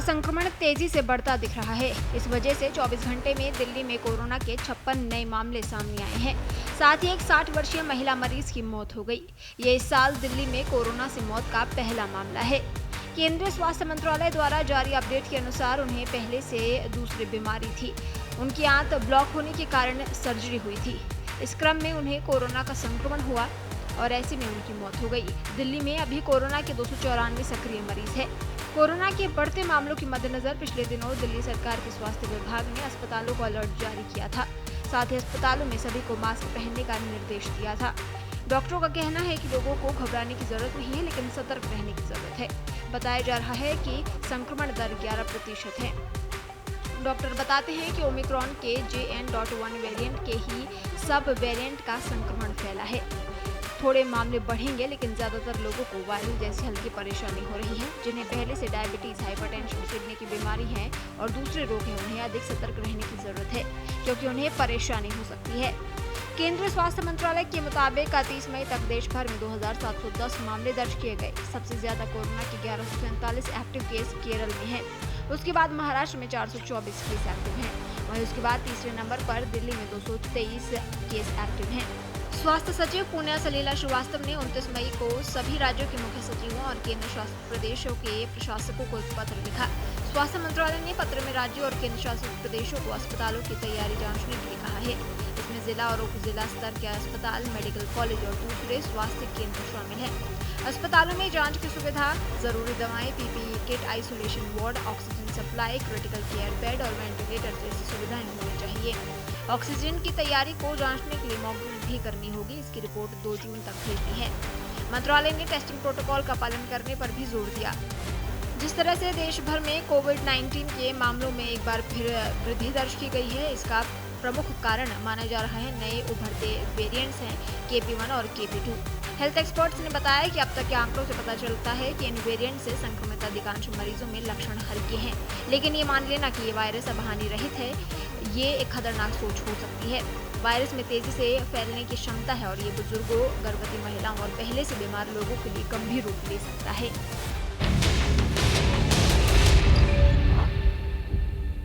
संक्रमण तेजी से बढ़ता दिख रहा है। इस वजह से 24 घंटे में दिल्ली में कोरोना के 56 नए मामले सामने आए हैं। साथ ही एक 60 वर्षीय महिला मरीज की मौत हो गई। ये इस साल दिल्ली में कोरोना से मौत का पहला मामला है। केंद्रीय स्वास्थ्य मंत्रालय द्वारा जारी अपडेट के अनुसार उन्हें पहले से दूसरी बीमारी थी। उनकी आंत ब्लॉक होने के कारण सर्जरी हुई थी। इस क्रम में उन्हें कोरोना का संक्रमण हुआ और ऐसे में उनकी मौत हो गई। दिल्ली में अभी कोरोना के 294 सक्रिय मरीज है। कोरोना के बढ़ते मामलों के मद्देनजर पिछले दिनों दिल्ली सरकार के स्वास्थ्य विभाग ने अस्पतालों को अलर्ट जारी किया था। साथ ही अस्पतालों में सभी को मास्क पहनने का निर्देश दिया था। डॉक्टरों का कहना है कि लोगों को घबराने की जरूरत नहीं है, लेकिन सतर्क रहने की जरूरत है। बताया जा रहा है कि संक्रमण दर 11% है। डॉक्टर बताते हैं कि ओमिक्रॉन के JN.1 वेरिएंट के ही सब वेरिएंट का संक्रमण फैला है। थोड़े मामले बढ़ेंगे, लेकिन ज्यादातर लोगों को वायरल जैसी हल्की परेशानी हो रही है। जिन्हें पहले से डायबिटीज, हाइपरटेंशन, किडनी की बीमारी है और दूसरे रोग हैं, उन्हें अधिक सतर्क रहने की जरूरत है, क्योंकि उन्हें परेशानी हो सकती है। केंद्रीय स्वास्थ्य मंत्रालय के मुताबिक 30 मई तक देश भर में 2710 मामले दर्ज किए गए। सबसे ज्यादा कोरोना के 1147 एक्टिव केस केरल में है। उसके बाद महाराष्ट्र में 424 केस एक्टिव हैं। वहीं उसके बाद तीसरे नंबर पर दिल्ली में 223 केस एक्टिव हैं। स्वास्थ्य सचिव पुण्य सलीला श्रीवास्तव ने 29 मई को सभी राज्यों के मुख्य सचिवों और केंद्र शासित प्रदेशों के प्रशासकों को एक पत्र लिखा। स्वास्थ्य मंत्रालय ने पत्र में राज्यों और केंद्र शासित प्रदेशों को अस्पतालों की तैयारी जांचने के लिए कहा है। इसमें जिला और उप जिला स्तर के अस्पताल, मेडिकल कॉलेज और दूसरे स्वास्थ्य केंद्र शामिल हैं। अस्पतालों में जांच की सुविधा, जरूरी दवाएं, PPE kit, isolation ward, oxygen supply, critical care bed और वेंटिलेटर जैसी सुविधाएं होनी चाहिए। ऑक्सीजन की तैयारी को जांचने के लिए मॉक ड्रिल भी करनी होगी। इसकी रिपोर्ट 2 जून तक भेजनी है। मंत्रालय ने टेस्टिंग प्रोटोकॉल का पालन करने पर भी जोर दिया। जिस तरह से देश भर में कोविड-19 के मामलों में एक बार फिर वृद्धि दर्ज की गई है, इसका प्रमुख कारण माना जा रहा है नए उभरते वेरिएंट्स हैं KP1 और KP2। हेल्थ एक्सपर्ट्स ने बताया कि अब तक के आंकड़ों से पता चलता है कि इन वेरिएंट से संक्रमित अधिकांश मरीजों में लक्षण हल्के हैं, लेकिन ये मान लेना कि ये वायरस अब हानि रहित है, ये एक खतरनाक सोच हो सकती है। वायरस में तेजी से फैलने की क्षमता है और ये बुजुर्गों, गर्भवती महिलाओं और पहले से बीमार लोगों के लिए गंभीर रूप ले सकता है।